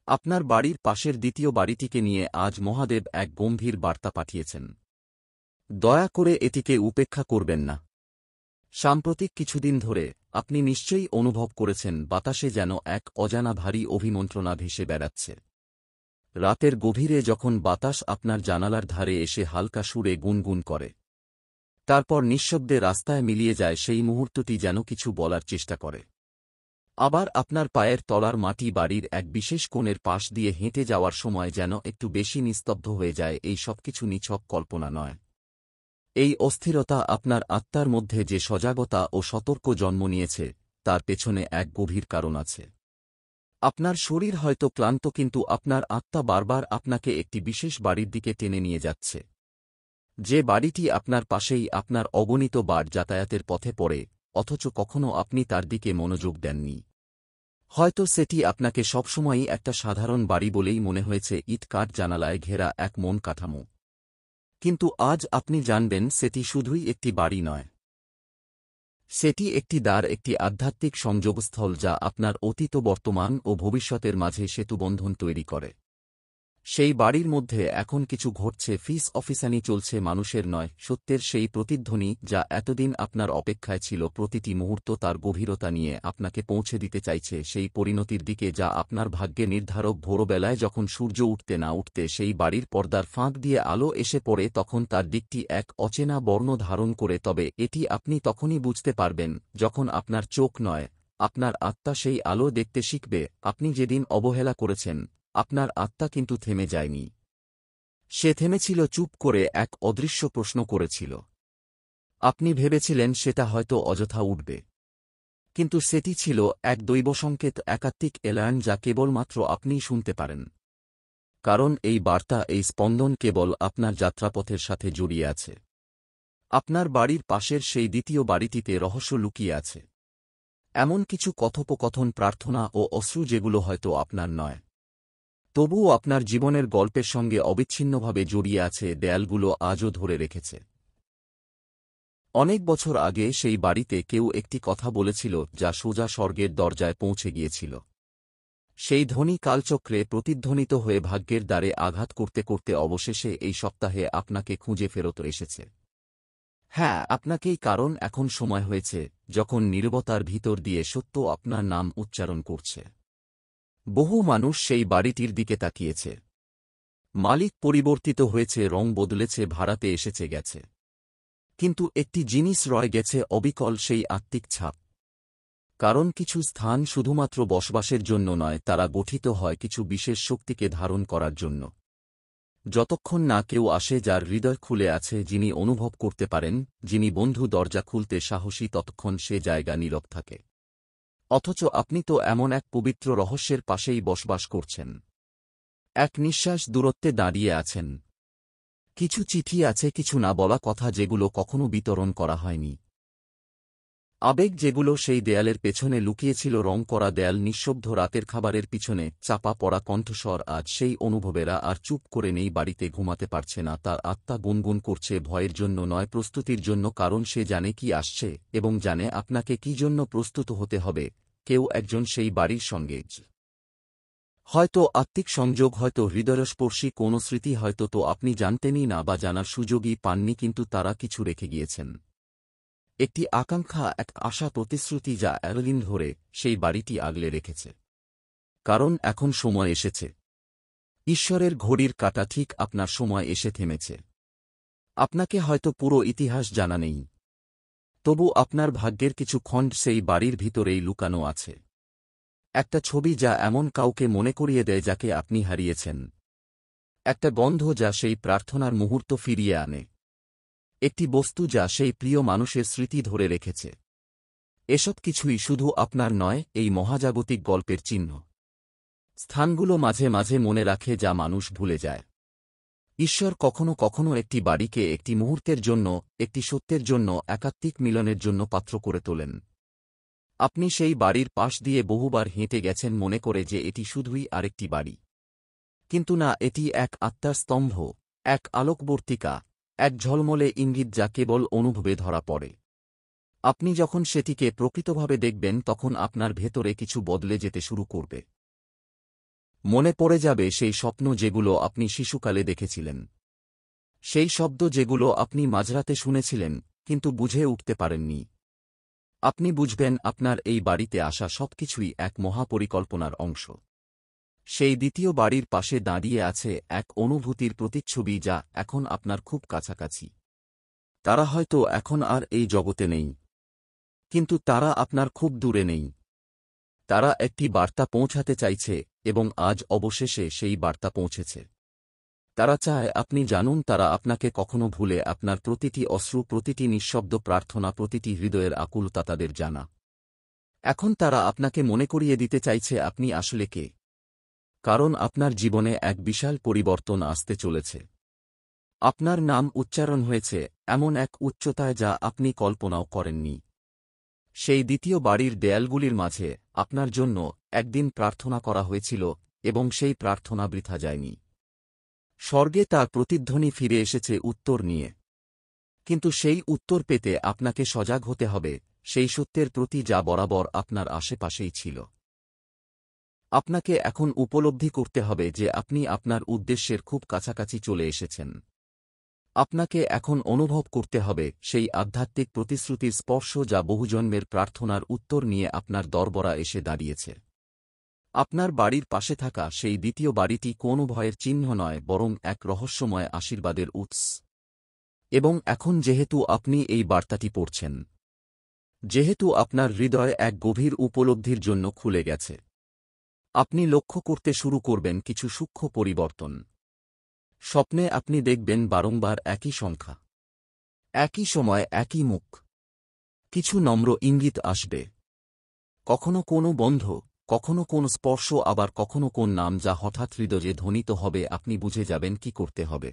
আপনার বাড়ির পাশের দ্বিতীয় বাড়িটিকে নিয়ে আজ মহাদেব এক গম্ভীর বার্তা পাঠিয়েছেন। দয়া করে এটিকে উপেক্ষা করবেন না। সাম্প্রতিক কিছুদিন ধরে আপনি নিশ্চয়ই অনুভব করেছেন বাতাসে যেন এক অজানা ভারী অভিমন্ত্রণা ভেসে বেড়াচ্ছে। রাতের গভীরে যখন বাতাস আপনার জানালার ধারে এসে হালকা সুরে গুনগুন করে, তারপর নিঃশব্দে রাস্তায় মিলিয়ে যায়, সেই মুহূর্তটি যেন কিছু বলার চেষ্টা করে। আবার আপনার পায়ের তলার মাটি বাড়ির এক বিশেষ কোণের পাশ দিয়ে হেঁটে যাওয়ার সময় যেন একটু বেশি নিস্তব্ধ হয়ে যায়। এই সবকিছু নিছক কল্পনা নয়। এই অস্থিরতা আপনার আত্মার মধ্যে যে সজাগতা ও সতর্ক জন্ম নিয়েছে, তার পেছনে এক গভীর কারণ আছে। আপনার শরীর হয়তো ক্লান্ত, কিন্তু আপনার আত্মা বারবার আপনাকে একটি বিশেষ বাড়ির দিকে টেনে নিয়ে যাচ্ছে। যে বাড়িটি আপনার পাশেই, আপনার অগণিত বার যাতায়াতের পথে পড়ে, অথচ কখনো আপনি তার দিকে মনোযোগ দেননি। হয়তো সেটি আপনাকে সবসময়ই একটা সাধারণ বাড়ি বলেই মনে হয়েছে, ইট কাঠ জানালায় ঘেরা এক মন কাঠামো। কিন্তু আজ আপনি জানবেন সেটি শুধুই একটি বাড়ি নয়। সেটি একটি দ্বার, একটি আধ্যাত্মিক সংযোগস্থল যা আপনার অতীত, বর্তমান ও ভবিষ্যতের মাঝে সেতুবন্ধন তৈরি করে। সেই বাড়ির মধ্যে এখন কিছু ঘটছে, ফিস অফিসানি চলছে, মানুষের নয়, সত্যের সেই প্রতিধ্বনি যা এতদিন আপনার অপেক্ষায় ছিল। প্রতিটি মুহূর্ত তার গভীরতা নিয়ে আপনাকে পৌঁছে দিতে চাইছে সেই পরিণতির দিকে যা আপনার ভাগ্যে নির্ধারক। ভোরবেলায় যখন সূর্য উঠতে না উঠতে সেই বাড়ির পর্দার ফাঁক দিয়ে আলো এসে পড়ে, তখন তার দিকটি এক অচেনা বর্ণ ধারণ করে। তবে এটি আপনি তখনই বুঝতে পারবেন যখন আপনার চোখ নয়, আপনার আত্মা সেই আলো দেখতে শিখবে। আপনি যেদিন অবহেলা করেছেন, আপনার আত্মা কিন্তু থেমে যায়নি। সে থেমেছিল, চুপ করে এক অদৃশ্য প্রশ্ন করেছিল। আপনি ভেবেছিলেন সেটা হয়তো অযথা উঠবে, কিন্তু সেটি ছিল এক দৈবসংকেত, একাত্মিক এলার্ন যা কেবলমাত্র আপনিই শুনতে পারেন। কারণ এই বার্তা, এই স্পন্দন কেবল আপনার যাত্রাপথের সাথে জড়িয়ে আছে। আপনার বাড়ির পাশের সেই দ্বিতীয় বাড়িটিতে রহস্য লুকিয়ে আছে। এমন কিছু কথোপকথন, প্রার্থনা ও অশ্রু যেগুলো হয়তো আপনার নয়, তবুও আপনার জীবনের গল্পের সঙ্গে অবিচ্ছিন্নভাবে জড়িয়ে আছে। দেয়ালগুলো আজও ধরে রেখেছে। অনেক বছর আগে সেই বাড়িতে কেউ একটি কথা বলেছিল যা সোজা স্বর্গের দরজায় পৌঁছে গিয়েছিল। সেই ধ্বনি কালচক্রে প্রতিধ্বনিত হয়ে ভাগ্যের দ্বারে আঘাত করতে করতে অবশেষে এই সপ্তাহে আপনাকে খুঁজে ফেরত এসেছে। হ্যাঁ, আপনাকেই, কারণ এখন সময় হয়েছে যখন নীরবতার ভিতর দিয়ে সত্য আপনার নাম উচ্চারণ করছে। বহু মানুষ সেই বাড়িটির দিকে তাকিয়েছে। মালিক পরিবর্তিত হয়েছে, রং বদলেছে, ভাড়াতে এসেছে গেছে, কিন্তু একটি জিনিস রয়ে গেছে অবিকল, সেই আত্মিক ছাপ। কারণ কিছু স্থান শুধুমাত্র বসবাসের জন্য নয়, তারা গঠিত হয় কিছু বিশেষ শক্তিকে ধারণ করার জন্য। যতক্ষণ না কেউ আসে যার হৃদয় খুলে আছে, যিনি অনুভব করতে পারেন, যিনি বন্ধু দরজা খুলতে সাহসী, ততক্ষণ সে জায়গা নীরব থাকে। অথচ আপনি তো এমন এক পবিত্র রহস্যের পাশেই বসবাস করছেন। এক নিঃশ্বাস দূরত্বে দাঁড়িয়ে আছেন। কিছু চিঠি আছে, কিছু না বলা কথা যেগুলো কখনো বিতরণ করা হয়নি। আবেগ যেগুলো সেই দেয়ালের পেছনে লুকিয়েছিল, রং করা দেয়াল, নিঃশব্দ রাতের খাবারের পিছনে চাপা পড়া কণ্ঠস্বর। আজ সেই অনুভবেরা আর চুপ করে নেই, বাড়িতে ঘুমাতে পারছে না, তার আত্মা গুনগুন করছে, ভয়ের জন্য নয়, প্রস্তুতির জন্য। কারণ সে জানে কি আসছে, এবং জানে আপনাকে কি জন্য প্রস্তুত হতে হবে। কেউ একজন সেই বাড়ির সঙ্গে, হয়তো আত্মিক সংযোগ, হয়তো হৃদয়স্পর্শী কোনো স্মৃতি, হয়তো তো আপনি জানতেনই না বা জানার সুযোগই পাননি, কিন্তু তারা কিছু রেখে গিয়েছেন। একটি আকাঙ্ক্ষা, এক আশা, প্রতিশ্রুতি যা এতদিন ধরে সেই বাড়িটি আগলে রেখেছে। কারণ এখন সময় এসেছে। ঈশ্বরের ঘড়ির কাঁটা ঠিক আপনার সময় এসে থেমেছে। আপনাকে হয়তো পুরো ইতিহাস জানা নেই, তবু আপনার ভাগ্যের কিছু খণ্ড সেই বাড়ির ভিতরেই লুকানো আছে। একটা ছবি যা এমন কাউকে মনে করিয়ে দেয় যাকে আপনি হারিয়েছেন। একটা গন্ধ যা সেই প্রার্থনার মুহূর্ত ফিরিয়ে আনে। একটি বস্তু যা সেই প্রিয় মানুষের স্মৃতি ধরে রেখেছে। এসব কিছুই শুধু আপনার নয়, এই মহাজাগতিক গল্পের চিহ্ন। স্থানগুলো মাঝে মাঝে মনে রাখে যা মানুষ ভুলে যায়। ঈশ্বর কখনো কখনো একটি বাড়িকে একটি মুহূর্তের জন্য, একটি সত্যের জন্য, একাত্মিক মিলনের জন্য পাত্র করে তোলেন। আপনি সেই বাড়ির পাশ দিয়ে বহুবার হেঁটে গেছেন মনে করে যে এটি শুধুই আরেকটি বাড়ি। কিন্তু না, এটি এক আত্মার স্তম্ভ, এক আলোকবর্তিকা, এক ঝলমলে ইঙ্গিত যা কেবল অনুভবে ধরা পড়ে। আপনি যখন সেটিকে প্রকৃতভাবে দেখবেন, তখন আপনার ভেতরে কিছু বদলে যেতে শুরু করবে। মনে পড়ে যাবে সেই স্বপ্ন যেগুলো আপনি শিশুকালে দেখেছিলেন, সেই শব্দ যেগুলো আপনি মাঝরাতে শুনেছিলেন কিন্তু বুঝে উঠতে পারেননি। আপনি বুঝবেন আপনার এই বাড়িতে আসা সবকিছুই এক মহাপরিকল্পনার অংশ। সেই দ্বিতীয় বাড়ির পাশে দাঁড়িয়ে আছে এক অনুভূতির প্রতিচ্ছবি যা এখন আপনার খুব কাছাকাছি। তারা হয়তো এখন আর এই জগতে নেই, কিন্তু তারা আপনার খুব দূরে নেই। তারা একটি বার্তা পৌঁছাতে চাইছে এবং আজ অবশেষে সেই বার্তা পৌঁছেছে। তারা চায় আপনি জানুন, তারা আপনাকে কখনো ভুলে আপনার প্রতিটি অশ্রু, প্রতিটি নিঃশব্দ প্রার্থনা, প্রতিটি হৃদয়ের আকুলতা তাদের জানা। এখন তারা আপনাকে মনে করিয়ে দিতে চাইছে আপনি আসলে কে, কারণ আপনার জীবনে এক বিশাল পরিবর্তন আসতে চলেছে। আপনার নাম উচ্চারণ হয়েছে এমন এক উচ্চতায় যা আপনি কল্পনাও করেননি। সেই দ্বিতীয় বাড়ির দেয়ালগুলির মাঝে আপনার জন্য একদিন প্রার্থনা করা হয়েছিল এবং সেই প্রার্থনা বৃথা যায়নি। স্বর্গে তার প্রতিধ্বনি ফিরে এসেছে উত্তর নিয়ে। কিন্তু সেই উত্তর পেতে আপনাকে সজাগ হতে হবে সেই সত্যের প্রতি যা বরাবর আপনার আশেপাশেই ছিল। আপনাকে এখন উপলব্ধি করতে হবে যে আপনি আপনার উদ্দেশ্যের খুব কাছাকাছি চলে এসেছেন। আপনাকে এখন অনুভব করতে হবে সেই আধ্যাত্মিক প্রতিশ্রুতির স্পর্শ যা বহুজন্মের প্রার্থনার উত্তর নিয়ে আপনার দরবরা এসে দাঁড়িয়েছে। আপনার বাড়ির পাশে থাকা সেই দ্বিতীয় বাড়িটি কোনো ভয়ের চিহ্ন নয়, বরং এক রহস্যময় আশীর্বাদের উৎস। এবং এখন যেহেতু আপনি এই বার্তাটি পড়ছেন, যেহেতু আপনার হৃদয় এক গভীর উপলব্ধির জন্য খুলে গেছে, আপনি লক্ষ্য করতে শুরু করবেন কিছু সূক্ষ্ম পরিবর্তন। স্বপ্নে আপনি দেখবেন বারংবার একই সংখ্যা, একই সময়, একই মুখ। কিছু নম্র ইঙ্গিত আসবে, কখনো কোনো বন্ধ, কখনো কোন স্পর্শ, আবার কখনো কোন নাম যা হঠাৎ হৃদয়ে ধ্বনিত হবে। আপনি বুঝে যাবেন কি করতে হবে।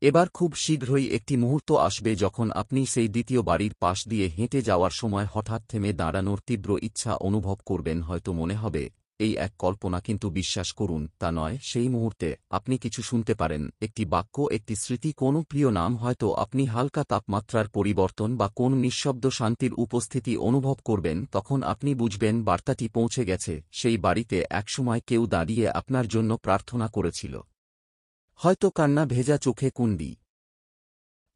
এবার খুব শীঘ্রই একটি মুহূর্ত আসবে যখন আপনি সেই দ্বিতীয় বাড়ির পাশ দিয়ে হেঁটে যাওয়ার সময় হঠাৎ থেমে দাঁড়ানোর তীব্র ইচ্ছা অনুভব করবেন। হয়তো মনে হবে এই এক কল্পনা, কিন্তু বিশ্বাস করুন তা নয়। সেই মুহূর্তে আপনি কিছু শুনতে পারেন, একটি বাক্য, একটি স্মৃতি, কোনো প্রিয় নাম। হয়তো আপনি হালকা তাপমাত্রার পরিবর্তন বা কোন নিঃশব্দ শান্তির উপস্থিতি অনুভব করবেন। তখন আপনি বুঝবেন বার্তাটি পৌঁছে গেছে। সেই বাড়িতে একসময় কেউ দাঁড়িয়ে আপনার জন্য প্রার্থনা করেছিল। হয়তো কান্না ভেজা চোখে, কুণ্ডি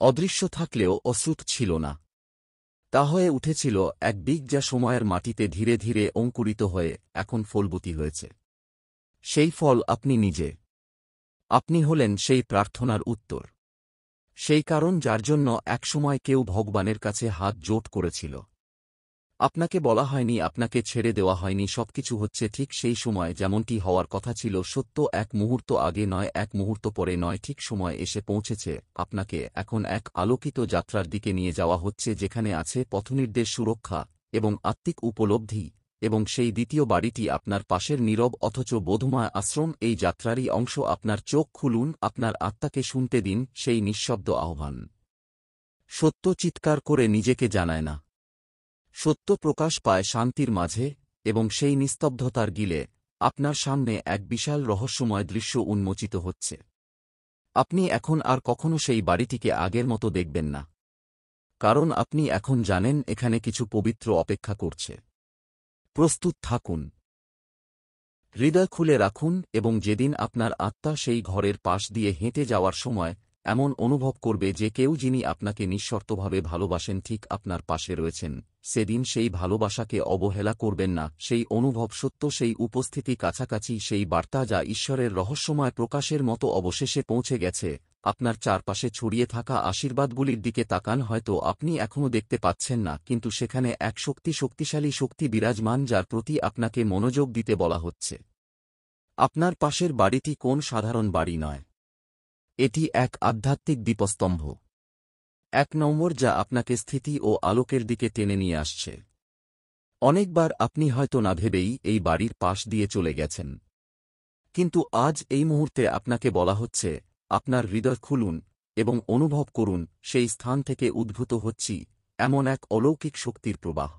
অদৃশ্য থাকলেও অশ্রুত ছিল না। তা হয়ে উঠেছিল এক বীজ যা সময়ের মাটিতে ধীরে ধীরে অঙ্কুরিত হয়ে এখন ফলবতী হয়েছে। সেই ফল আপনি নিজে। আপনি হলেন সেই প্রার্থনার উত্তর, সেই কারণ যার জন্য একসময় কেউ ভগবানের কাছে হাত জোট করেছিল। আপনাকে বলা হয়নি, আপনাকে ছেড়ে দেওয়া হয়নি। সবকিছু হচ্ছে ঠিক সেই সময় যেমনটি হওয়ার কথা ছিল। সত্য এক মুহূর্ত আগে নয়, এক মুহূর্ত পরে নয়, ঠিক সময় এসে পৌঁছেছে। আপনাকে এখন এক আলোকিত যাত্রার দিকে নিয়ে যাওয়া হচ্ছে, যেখানে আছে পথনির্দেশ, সুরক্ষা এবং আত্মিক উপলব্ধি। এবং সেই দ্বিতীয় বাড়িটি আপনার পাশের নীরব অথচ বোধময় আশ্রম। এই যাত্রারই অংশ। আপনার চোখ খুলুন, আপনার আত্মাকে শুনতে দিন সেই নিঃশব্দ আহ্বান। সত্য চিৎকার করে নিজেকে জানায় না, সত্য প্রকাশ পায় শান্তির মাঝে। এবং সেই নিস্তব্ধতার গিলে আপনার সামনে এক বিশাল রহস্যময় দৃশ্য উন্মোচিত হচ্ছে। আপনি এখন আর কখনো সেই বাড়িটিকে আগের মতো দেখবেন না, কারণ আপনি এখন জানেন এখানে কিছু পবিত্র অপেক্ষা করছে। প্রস্তুত থাকুন, হৃদয় খুলে রাখুন, এবং যেদিন আপনার আত্মা সেই ঘরের পাশ দিয়ে হেঁটে যাওয়ার সময় এমন অনুভব করবে যে কেউ, যিনি আপনাকে নিঃশর্তভাবে ভালোবাসেন, ঠিক আপনার পাশে রয়েছেন, সেদিন সেই ভালোবাসাকে অবহেলা করবেন না। সেই অনুভব সত্য, সেই উপস্থিতি কাছাকাছি, সেই বার্তা যা ঈশ্বরের রহস্যময় প্রকাশের মতো অবশেষে পৌঁছে গেছে। আপনার চারপাশে ছড়িয়ে থাকা আশীর্বাদগুলির দিকে তাকান। হয়তো আপনি এখনও দেখতে পাচ্ছেন না, কিন্তু সেখানে এক শক্তিশালী শক্তি বিরাজমান, যার প্রতি আপনাকে মনোযোগ দিতে বলা হচ্ছে। আপনার পাশের বাড়িটি কোন সাধারণ বাড়ি নয়, এটি এক আধ্যাত্মিক দীপস্তম্ভ, এক নম্বর যা আপনাকে স্থিতি ও আলোকের দিকে টেনে নিয়ে আসছে। অনেকবার আপনি হয়তো না ভেবেই এই বাড়ির পাশ দিয়ে চলে গেছেন, কিন্তু আজ এই মুহূর্তে আপনাকে বলা হচ্ছে আপনার হৃদয় খুলুন এবং অনুভব করুন সেই স্থান থেকে উদ্ভূত হচ্ছি এমন এক অলৌকিক শক্তির প্রবাহ।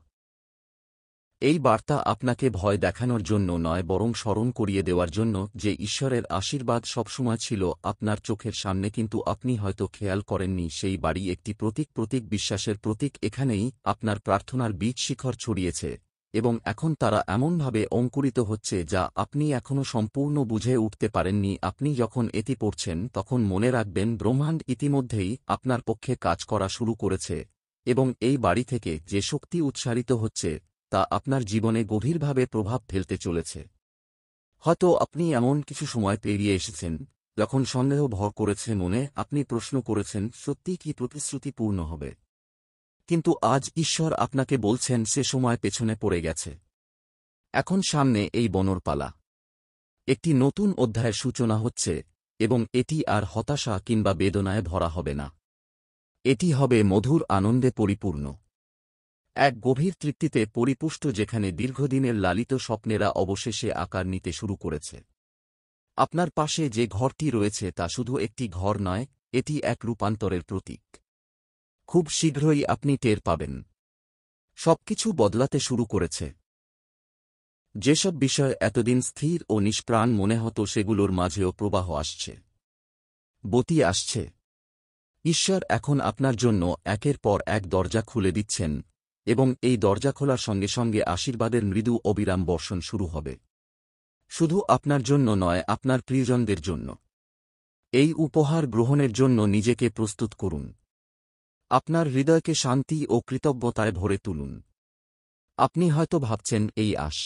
এই বার্তা আপনাকে ভয় দেখানোর জন্য নয়, বরং স্মরণ করিয়ে দেওয়ার জন্য যে ঈশ্বরের আশীর্বাদ সবসময় ছিল আপনার চোখের সামনে, কিন্তু আপনি হয়তো খেয়াল করেননি। সেই বাড়ি একটি প্রতীক, বিশ্বাসের প্রতীক। এখানেই আপনার প্রার্থনার বীজ শিখর ছড়িয়েছে, এবং এখন তারা এমনভাবে অঙ্কুরিত হচ্ছে যা আপনি এখনও সম্পূর্ণ বুঝে উঠতে পারেননি। আপনি যখন এটি পড়ছেন তখন মনে রাখবেন ব্রহ্মাণ্ড ইতিমধ্যেই আপনার পক্ষে কাজ করা শুরু করেছে, এবং এই বাড়ি থেকে যে শক্তি উৎসারিত হচ্ছে তা আপনার জীবনে গভীরভাবে প্রভাব ফেলতে চলেছে। হয়তো আপনি এমন কিছু সময় পেরিয়ে এসেছেন যখন সন্দেহ ভর করেছে মনে, আপনি প্রশ্ন করেছেন সত্যি কি প্রতিশ্রুতি পূর্ণ হবে। কিন্তু আজ ঈশ্বর আপনাকে বলছেন সে সময় পেছনে পড়ে গেছে। এখন সামনে এই বনর পালা। একটি নতুন অধ্যায়ের সূচনা হচ্ছে, এবং এটি আর হতাশা কিংবা বেদনায় ভরা হবে না। এটি হবে মধুর আনন্দে পরিপূর্ণ, এক গভীর তৃপ্তিতে পরিপুষ্ট, যেখানে দীর্ঘদিনের লালিত স্বপ্নেরা অবশেষে আকার নিতে শুরু করেছে। আপনার পাশে যে ঘরটি রয়েছে তা শুধু একটি ঘর নয়, এটি এক রূপান্তরের প্রতীক। খুব শীঘ্রই আপনি টের পাবেন সবকিছু বদলাতে শুরু করেছে। যেসব বিষয় এতদিন স্থির ও নিষ্প্রাণ মনে হতো সেগুলোর মাঝেও প্রবাহ আসছে, গতি আসছে। ঈশ্বর এখন আপনার জন্য একের পর এক দরজা খুলে দিচ্ছেন, এবং এই দরজা খোলার সঙ্গে সঙ্গে আশীর্বাদের মৃদু অবিরাম বর্ষণ শুরু হবে। শুধু আপনার জন্য নয়, আপনার প্রিয়জনদের জন্য। এই উপহার গ্রহণের জন্য নিজেকে প্রস্তুত করুন। আপনার হৃদয়কে শান্তি ও কৃতজ্ঞতায় ভরে তুলুন। আপনি হয়তো ভাবছেন এই আশ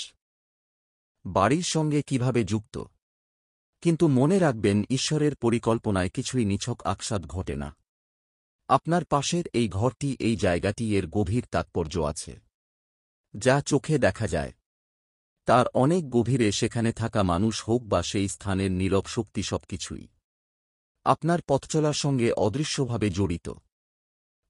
বাড়ির সঙ্গে কিভাবে যুক্ত, কিন্তু মনে রাখবেন ঈশ্বরের পরিকল্পনায় কিছুই নিছক আকস্মাত ঘটে না। আপনার পাশের এই ঘরটি, এই জায়গাটি, এর গভীর তাৎপর্য আছে যা চোখে দেখা যায়। তার অনেক গভীরে সেখানে থাকা মানুষ হোক বা সেই স্থানের নীরব শক্তি, সবকিছুই আপনার পথচলার সঙ্গে অদৃশ্যভাবে জড়িত।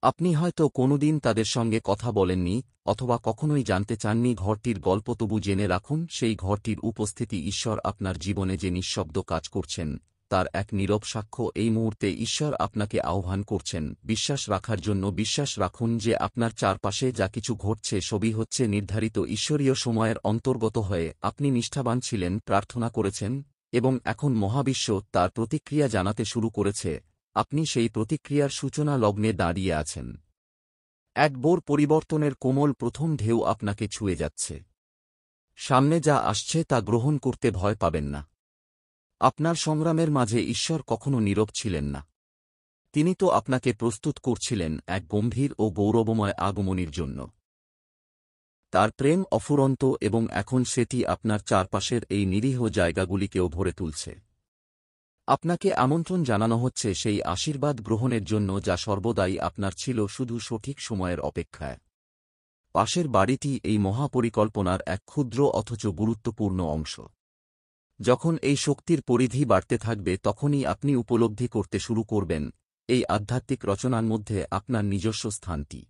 আপনি হয়তো কোনোদিন তাদের সঙ্গে কথা বলেননি অথবা কখনোই জানতে চাননি ঘরটির গল্প, তবু জেনে রাখুন সেই ঘরটির উপস্থিতি ঈশ্বর আপনার জীবনে যে নিঃশব্দ কাজ করছেন তার এক নীরব সাক্ষ্য। এই মুহূর্তে ঈশ্বর আপনাকে আহ্বান করছেন বিশ্বাস রাখার জন্য। বিশ্বাস রাখুন যে আপনার চারপাশে যা কিছু ঘটছে সবই হচ্ছে নির্ধারিত ঈশ্বরীয় সময়ের অন্তর্গত হয়ে। আপনি নিষ্ঠাবান ছিলেন, প্রার্থনা করেছেন, এবং এখন মহাবিশ্ব তার প্রতিক্রিয়া জানাতে শুরু করেছে। আপনি সেই প্রতিক্রিয়ার সূচনা লগ্নে দাঁড়িয়ে আছেন। এক বড় পরিবর্তনের কোমল প্রথম ঢেউ আপনাকে ছুঁয়ে যাচ্ছে। সামনে যা আসছে তা গ্রহণ করতে ভয় পাবেন না। আপনার সংগ্রামের মাঝে ঈশ্বর কখনো নীরব ছিলেন না। তিনি তো আপনাকে প্রস্তুত করছিলেন এক গম্ভীর ও গৌরবময় আগমনীর জন্য। তার প্রেম অফুরন্ত, এবং এখন সেটি আপনার চারপাশের এই নিরীহ জায়গাগুলিকেও ভরে তুলছে। আপনাকে আমন্ত্রণ জানানো হচ্ছে সেই আশীর্বাদ গ্রহণের জন্য যা সর্বদাই আপনার ছিল, শুধু সঠিক সময়ের অপেক্ষায়। পাশের বাড়িটি এই মহাপরিকল্পনার এক ক্ষুদ্র অথচ গুরুত্বপূর্ণ অংশ। যখন এই শক্তির পরিধি বাড়তে থাকবে তখনই আপনি উপলব্ধি করতে শুরু করবেন এই আধ্যাত্মিক রচনার মধ্যে আপনার নিজস্ব স্থানটি।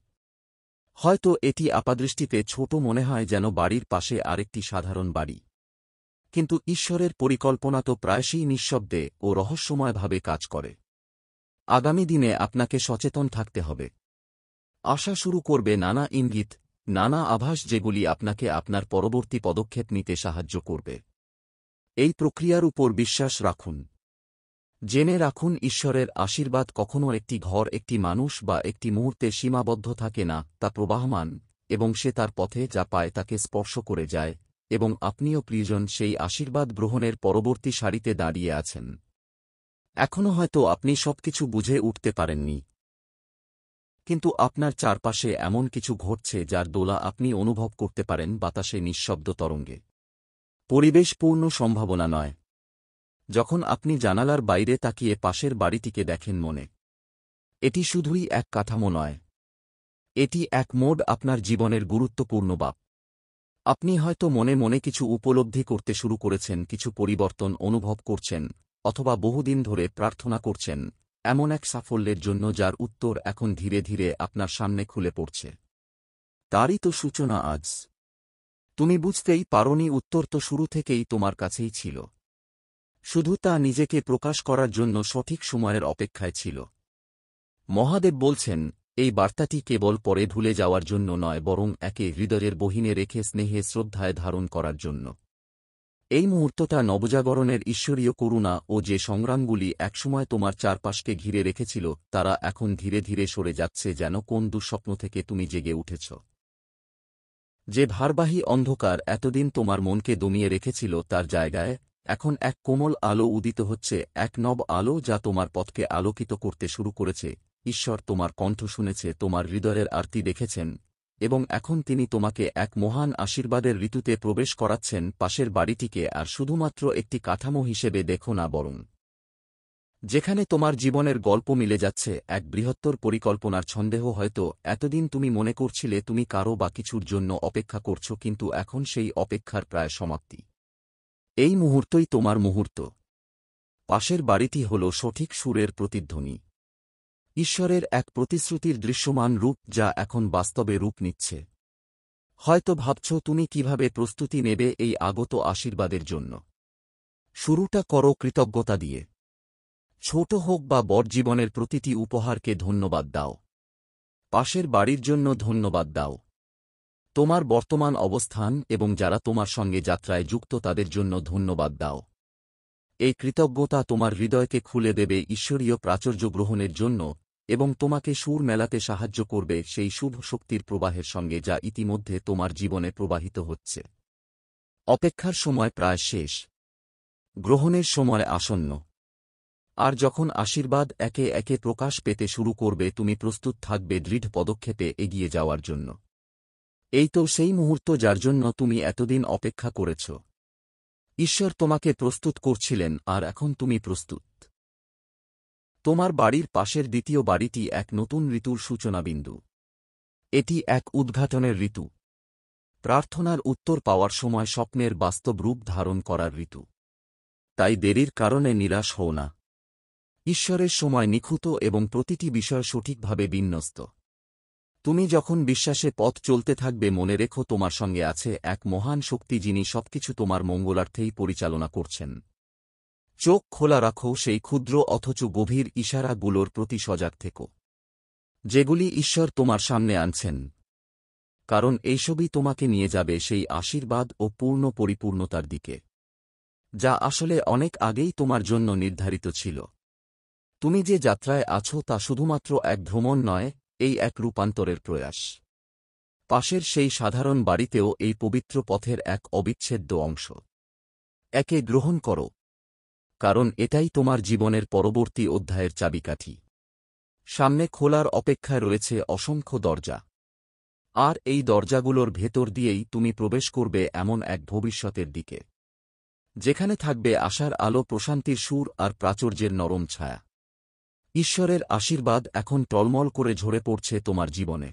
হয়তো এটি আপাদৃষ্টিতে ছোট মনে হয়, যেন বাড়ির পাশে আরেকটি সাধারণ বাড়ি, কিন্তু ঈশ্বরের পরিকল্পনা তো প্রায়শই নিঃশব্দে ও রহস্যময়ভাবে কাজ করে। আগামী দিনে আপনাকে সচেতন থাকতে হবে। আসা শুরু করবে নানা ইঙ্গিত, নানা আভাস, যেগুলি আপনাকে আপনার পরবর্তী পদক্ষেপ নিতে সাহায্য করবে। এই প্রক্রিয়ার উপর বিশ্বাস রাখুন। জেনে রাখুন ঈশ্বরের আশীর্বাদ কখনও একটি ঘর, একটি মানুষ বা একটি মুহূর্তে সীমাবদ্ধ থাকে না। তা প্রবাহমান, এবং সে তার পথে যা পায় তাকে স্পর্শ করে যায়, এবং আপনিও প্রিয়জন সেই আশীর্বাদ গ্রহণের পরবর্তী সারিতে দাঁড়িয়ে আছেন। এখনও হয়তো আপনি সবকিছু বুঝে উঠতে পারেননি, কিন্তু আপনার চারপাশে এমন কিছু ঘটছে যার দোলা আপনি অনুভব করতে পারেন বাতাসে নিঃশব্দ তরঙ্গে। পরিবেশ পূর্ণ সম্ভাবনা নয়। যখন আপনি জানালার বাইরে তাকিয়ে পাশের বাড়িটিকে দেখেন মনে, এটি শুধুই এক কাঠামো নয়, এটি এক মোড়, আপনার জীবনের গুরুত্বপূর্ণ বাপ। আপনি হয়তো মনে মনে কিছু উপলব্ধি করতে শুরু করেছেন, কিছু পরিবর্তন অনুভব করছেন, অথবা বহুদিন ধরে প্রার্থনা করছেন এমন এক সাফল্যের জন্য যার উত্তর এখন ধীরে ধীরে আপনার সামনে খুলে পড়ছে। তারই তো সূচনা আজ। তুমি বুঝতেই পারোনি, উত্তর তো শুরু থেকেই তোমার কাছেই ছিল, শুধু তা নিজেকে প্রকাশ করার জন্য সঠিক সময়ের অপেক্ষায় ছিল। মহাদেব বলছেন এই বার্তাটি কেবল পরে ভুলে যাওয়ার জন্য নয়, বরং একে হৃদয়ের বহিনে রেখে স্নেহে শ্রদ্ধায় ধারণ করার জন্য। এই মুহূর্তটা নবজাগরণের ঈশ্বরীয় করুণা, ও যে সংগ্রামগুলি একসময় তোমার চারপাশকে ঘিরে রেখেছিল তারা এখন ধীরে ধীরে সরে যাচ্ছে, যেন কোন দুঃস্বপ্ন থেকে তুমি জেগে উঠেছ। যে ভারবাহী অন্ধকার এতদিন তোমার মনকে দমিয়ে রেখেছিল তার জায়গায় এখন এক কোমল আলো উদিত হচ্ছে, এক নব আলো যা তোমার পথকে আলোকিত করতে শুরু করেছে। ঈশ্বর তোমার কণ্ঠ শুনেছে, তোমার হৃদয়ের আরতি দেখেছেন, এবং এখন তিনি তোমাকে এক মহান আশীর্বাদের ঋতুতে প্রবেশ করাচ্ছেন। পাশের বাড়িটিকে আর শুধুমাত্র একটি কাঠামো হিসেবে দেখো না, বরং যেখানে তোমার জীবনের গল্প মিলে যাচ্ছে এক বৃহত্তর পরিকল্পনার ছন্দেহ। হয়তো এতদিন তুমি মনে করছিলে তুমি কারো বা কিছুর জন্য অপেক্ষা করছ, কিন্তু এখন সেই অপেক্ষার প্রায় সমাপ্তি। এই মুহূর্তই তোমার মুহূর্ত। পাশের বাড়িটি হল সঠিক সুরের প্রতিধ্বনি, ঈশ্বরের এক প্রতিশ্রুতির দৃশ্যমান রূপ যা এখন বাস্তবে রূপ নিচ্ছে। হয়তো ভাবছ তুমি কিভাবে প্রস্তুতি নেবে এই আগত আশীর্বাদের জন্য। শুরুটা করো কৃতজ্ঞতা দিয়ে। ছোট হোক বা বড়, জীবনের প্রতিটি উপহারকে ধন্যবাদ দাও। পাশের বাড়ির জন্য ধন্যবাদ দাও, তোমার বর্তমান অবস্থান এবং যারা তোমার সঙ্গে যাত্রায় যুক্ত তাদের জন্য ধন্যবাদ দাও। এই কৃতজ্ঞতা তোমার হৃদয়কে খুলে দেবে ঈশ্বরীয় প্রাচুর্য গ্রহণের জন্য এবং তোমাকে সুর মেলাতে সাহায্য করবে সেই শুভ শক্তির প্রবাহের সঙ্গে যা ইতিমধ্যে তোমার জীবনে প্রবাহিত হচ্ছে। অপেক্ষার সময় প্রায় শেষ, গ্রহণের সময় আসন্ন। আর যখন আশীর্বাদ একে একে প্রকাশ পেতে শুরু করবে, তুমি প্রস্তুত থাকবে দৃঢ় পদক্ষেপে এগিয়ে যাওয়ার জন্য। এই তো সেই মুহূর্ত যার জন্য তুমি এতদিন অপেক্ষা করেছ। ঈশ্বর তোমাকে প্রস্তুত করছিলেন, আর এখন তুমি প্রস্তুত। তোমার বাড়ির পাশের দ্বিতীয় বাড়িটি এক নতুন ঋতুর সূচনাবিন্দু। এটি এক উদ্ঘাটনের ঋতু, প্রার্থনার উত্তর পাওয়ার সময়, স্বপ্নের বাস্তব রূপ ধারণ করার ঋতু। তাই দেরির কারণে নিরাশ হও না। ঈশ্বরের সময় নিখুঁত এবং প্রতিটি বিষয় সঠিকভাবে বিন্যস্ত। তুমি যখন বিশ্বাসে পথ চলতে থাকবে, মনে রেখো তোমার সঙ্গে আছে এক মহান শক্তি যিনি সবকিছু তোমার মঙ্গলার্থেই পরিচালনা করছেন। চোখ খোলা রাখো সেই ক্ষুদ্র অথচ গভীর ইশারাগুলোর প্রতি সজাগ থেকো, যেগুলি ঈশ্বর তোমার সামনে আনছেন, কারণ এইসবই তোমাকে নিয়ে যাবে সেই আশীর্বাদ ও পূর্ণ পরিপূর্ণতার দিকে যা আসলে অনেক আগেই তোমার জন্য নির্ধারিত ছিল। তুমি যে যাত্রায় আছো তা শুধুমাত্র এক ভ্রমণ নয়, এই এক রূপান্তরের প্রয়াস। পাশের সেই সাধারণ বাড়িতেও এই পবিত্র পথের এক অবিচ্ছেদ্য অংশ। একে গ্রহণ করো, কারণ এটাই তোমার জীবনের পরবর্তী অধ্যায়ের চাবিকাঠি। সামনে খোলার অপেক্ষায় রয়েছে অসংখ্য দরজা, আর এই দরজাগুলোর ভেতর দিয়েই তুমি প্রবেশ করবে এমন এক ভবিষ্যতের দিকে যেখানে থাকবে আশার আলো, প্রশান্তির সুর আর প্রাচুর্যের নরম ছায়া। ঈশ্বরের আশীর্বাদ এখন টলমল করে ঝরে পড়ছে তোমার জীবনে।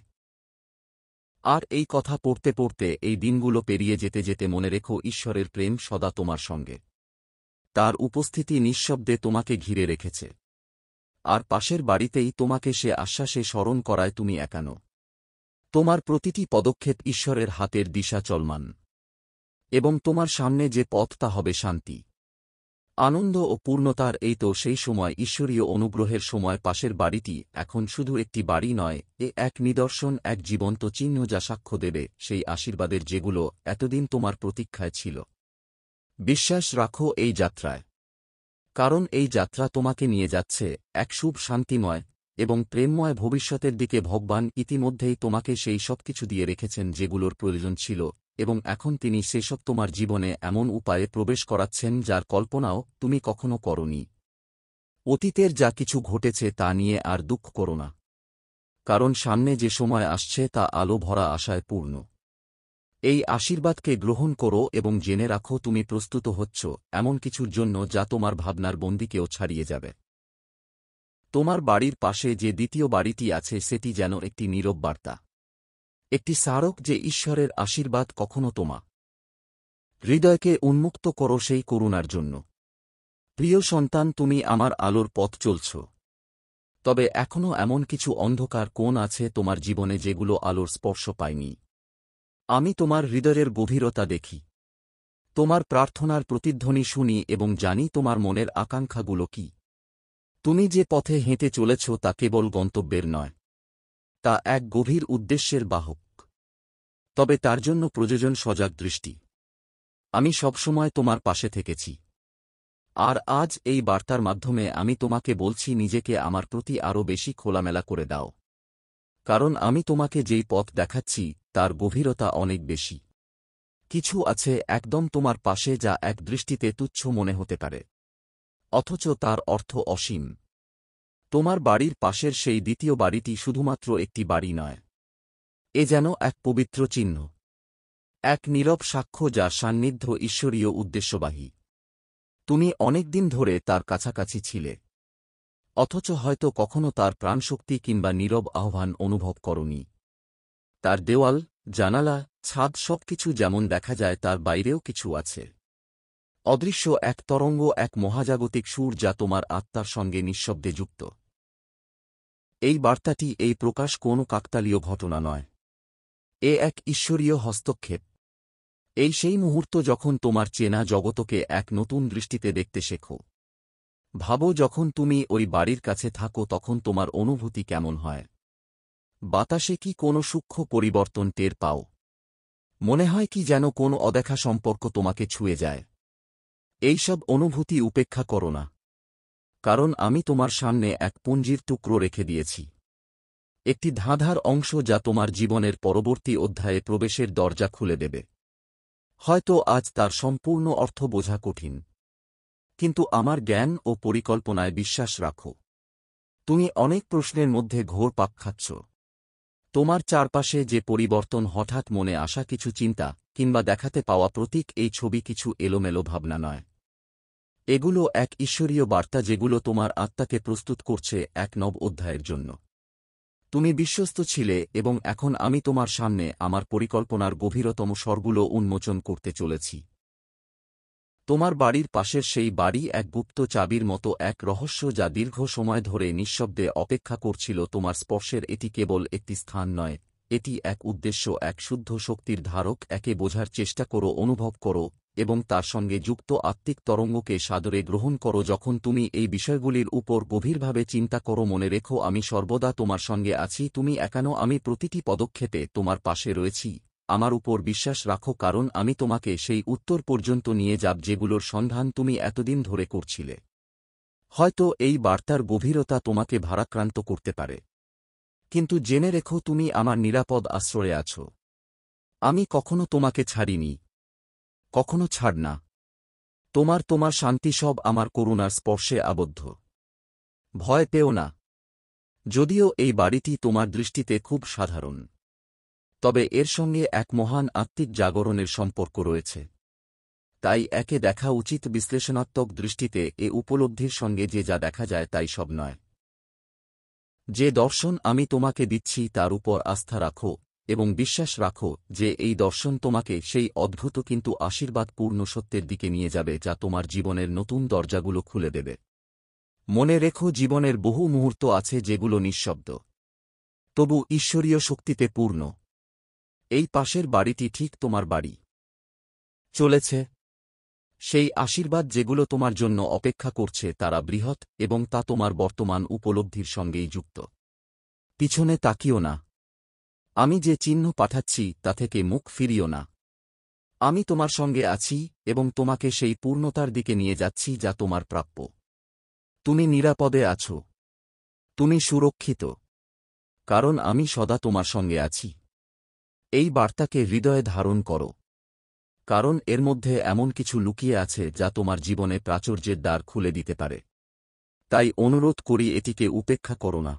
আর এই কথা পড়তে পড়তে এই দিনগুলো পেরিয়ে যেতে যেতে মনে রেখো ঈশ্বরের প্রেম সদা তোমার সঙ্গে। তার উপস্থিতি নিঃশব্দে তোমাকে ঘিরে রেখেছে, আর পাশের বাড়িতেই তোমাকে সে আশ্বাসে স্মরণ করায় তুমি একা নও। তোমার প্রতিটি পদক্ষেপ ঈশ্বরের হাতের দিশা চলমান, এবং তোমার সামনে যে পথ তা হবে শান্তি, আনন্দ ও পূর্ণতার। এই তো সেই সময়, ঈশ্বরীয় অনুগ্রহের সময়। পাশের বাড়িটি এখন শুধু একটি বাড়ি নয়, এক নিদর্শন, এক জীবন্ত চিহ্ন যা সাক্ষ্য দেবে সেই আশীর্বাদের যেগুলো এতদিন তোমার প্রতীক্ষায় ছিল। বিশ্বাস রাখো এই যাত্রায়, কারণ এই যাত্রা তোমাকে নিয়ে যাচ্ছে এক শুভ, শান্তিময় এবং প্রেমময় ভবিষ্যতের দিকে। ভগবান ইতিমধ্যেই তোমাকে সেই সব কিছু দিয়ে রেখেছেন যেগুলোর প্রয়োজন ছিল, এবং এখন তিনি সেসব তোমার জীবনে এমন উপায়ে প্রবেশ করাচ্ছেন যার কল্পনাও তুমি কখনো করনি। অতীতের যা কিছু ঘটেছে তা নিয়ে আর দুঃখ করো না, কারণ সামনে যে সময় আসছে তা আলো ভরা আশায় পূর্ণ। এই আশীর্বাদকে গ্রহণ করো এবং জেনে রাখো তুমি প্রস্তুত হচ্ছ এমন কিছুর জন্য যা তোমার ভাবনার বন্দিকেও ছাড়িয়ে যাবে। তোমার বাড়ির পাশে যে দ্বিতীয় বাড়িটি আছে সেটি যেন একটি নীরব বার্তা, একটি স্মারক যে ঈশ্বরের আশীর্বাদ কখনো তোমা হৃদয়কে উন্মুক্ত করো সেই করুণার জন্য। প্রিয় সন্তান, তুমি আমার আলোর পথ চলছ, তবে এখনও এমন কিছু অন্ধকার কোণ আছে তোমার জীবনে যেগুলো আলোর স্পর্শ পায়নি। আমি তোমার হৃদয়ের গভীরতা দেখি, তোমার প্রার্থনার প্রতিধ্বনি শুনি এবং জানি তোমার মনের আকাঙ্ক্ষাগুলো কি। তুমি যে পথে হেঁটে চলেছ তা কেবল গন্তব্যের নয়, তা এক গভীর উদ্দেশ্যের বাহক। তবে তার জন্য প্রয়োজন সজাগ দৃষ্টি। আমি সবসময় তোমার পাশে থেকেছি, আর আজ এই বার্তার মাধ্যমে আমি তোমাকে বলছি, নিজেকে আমার প্রতি আরও বেশি খোলামেলা করে দাও। কারণ আমি তোমাকে যেই পথ দেখাচ্ছি তার গভীরতা অনেক বেশি। কিছু আছে একদম তোমার পাশে যা এক দৃষ্টিতে তুচ্ছ মনে হতে পারে, অথচ তার অর্থ অসীম। তোমার বাড়ির পাশের সেই দ্বিতীয় বাড়িটি শুধুমাত্র একটি বাড়ি নয়, এ যেন এক পবিত্র চিহ্ন, এক নীরব সাক্ষ্য যার সান্নিধ্য ঈশ্বরীয় উদ্দেশ্যবাহী। তুমি অনেকদিন ধরে তার কাছাকাছি ছিলে, অথচ হয়তো কখনো তার প্রাণশক্তি কিংবা নীরব আহ্বান অনুভব করনি। তার দেওয়াল, জানালা, ছাদ সবকিছু যেমন দেখা যায় তার বাইরেও কিছু আছে, অদৃশ্য এক তরঙ্গ, এক মহাজাগতিক সুর যা তোমার আত্মার সঙ্গে নিঃশব্দে যুক্ত। এই বার্তাটি, এই প্রকাশ কোনো কাকতালীয় ঘটনা নয়, এ এক ঈশ্বরীয় হস্তক্ষেপ। এই সেই মুহূর্ত যখন তোমার চেনা জগতকে এক নতুন দৃষ্টিতে দেখতে শেখো। ভাবো, যখন তুমি ওই বাড়ির কাছে থাকো তখন তোমার অনুভূতি কেমন হয়? বাতাসে কি কোনো সূক্ষ্ম পরিবর্তন টের পাও? মনে হয় কি যেন কোনো অদেখা সম্পর্ক তোমাকে ছুঁয়ে যায়? এইসব অনুভূতি উপেক্ষা করো না, কারণ আমি তোমার সামনে এক পুঞ্জির টুকরো রেখে দিয়েছি, একটি ধাঁধার অংশ যা তোমার জীবনের পরবর্তী অধ্যায়ে প্রবেশের দরজা খুলে দেবে। হয়তো আজ তার সম্পূর্ণ অর্থ বোঝা কঠিন, কিন্তু আমার জ্ঞান ও পরিকল্পনায় বিশ্বাস রাখো। তুমি অনেক প্রশ্নের মধ্যে ঘোর পাক খাচ্ছ। তোমার চারপাশে যে পরিবর্তন, হঠাৎ মনে আসা কিছু চিন্তা কিংবা দেখাতে পাওয়া প্রতীক, এই ছবি কিছু এলোমেলো ভাবনা নয়। এগুলো এক ঈশ্বরীয় বার্তা যেগুলো তোমার আত্মাকে প্রস্তুত করছে এক নব অধ্যায়ের জন্য। তুমি বিশ্বস্ত ছিলে এবং এখন আমি তোমার সামনে আমার পরিকল্পনার গভীরতম স্বরগুলো উন্মোচন করতে চলেছি। তোমার বাড়ির পাশের সেই বাড়ি এক গুপ্ত চাবির মতো, এক রহস্য যা দীর্ঘ সময় ধরে নিঃশব্দে অপেক্ষা করছিল তোমার স্পর্শের। এটি কেবল একটি স্থান নয়, এটি এক উদ্দেশ্য, এক শুদ্ধ শক্তির ধারক। একে বোঝার চেষ্টা করো, অনুভব করো এবং তার সঙ্গে যুক্ত আত্মিক তরঙ্গকে সাদরে গ্রহণ করো। যখন তুমি এই বিষয়গুলির উপর গভীরভাবে চিন্তা করো, মনে রেখো, আমি সর্বদা তোমার সঙ্গে আছি। তুমি একানো, আমি প্রতিটি পদক্ষেপে তোমার পাশে রয়েছি। আমার উপর বিশ্বাস রাখো, কারণ আমি তোমাকে সেই উত্তর পর্যন্ত নিয়ে যাব যেগুলোর সন্ধান তুমি এতদিন ধরে করছিলে। হয়তো এই বার্তার গভীরতা তোমাকে ভারাক্রান্ত করতে পারে, কিন্তু জেনে রেখো, তুমি আমার নিরাপদ আশ্রয়ে আছো। আমি কখনো তোমাকে ছাড়িনি, কখনো ছাড় না। তোমার শান্তি সব আমার করুণার স্পর্শে আবদ্ধ। ভয় পেও না। যদিও এই বাড়িটি তোমার দৃষ্টিতে খুব সাধারণ, তবে এর সঙ্গে এক মহান আত্মিক জাগরণের সম্পর্ক রয়েছে। তাই একে দেখা উচিত বিশ্লেষণাত্মক দৃষ্টিতে, এ উপলব্ধির সঙ্গে যে যা দেখা যায় তাই সব নয়। যে দর্শন আমি তোমাকে দিচ্ছি তার উপর আস্থা রাখো এবং বিশ্বাস রাখো যে এই দর্শন তোমাকে সেই অদ্ভুত কিন্তু আশীর্বাদপূর্ণ সত্যের দিকে নিয়ে যাবে যা তোমার জীবনের নতুন দরজাগুলো খুলে দেবে। মনে রেখো, জীবনের বহু মুহূর্ত আছে যেগুলো নিঃশব্দ, তবু ঈশ্বরীয় শক্তিতে পূর্ণ। এই পাশের বাড়িটি ঠিক তোমার বাড়ি চলেছে। সেই আশীর্বাদ যেগুলো তোমার জন্য অপেক্ষা করছে তারা বৃহৎ এবং তা তোমার বর্তমান উপলব্ধির সঙ্গেই যুক্ত। পিছনে তাকিও না। আমি যে চিহ্ন পাঠাচ্ছি তা থেকে মুখ ফিরিও না। আমি তোমার সঙ্গে আছি এবং তোমাকে সেই পূর্ণতার দিকে নিয়ে যাচ্ছি যা তোমার প্রাপ্য। তুমি নিরাপদে আছো, তুমি সুরক্ষিত, কারণ আমি সদা তোমার সঙ্গে আছি। এই বার্তাকে হৃদয়ে ধারণ করো, কারণ এর মধ্যে এমন কিছু লুকিয়ে আছে যা তোমার জীবনে প্রাচুর্যের দ্বার খুলে দিতে পারে। তাই অনুরোধ করি, এটিকে উপেক্ষা করো না।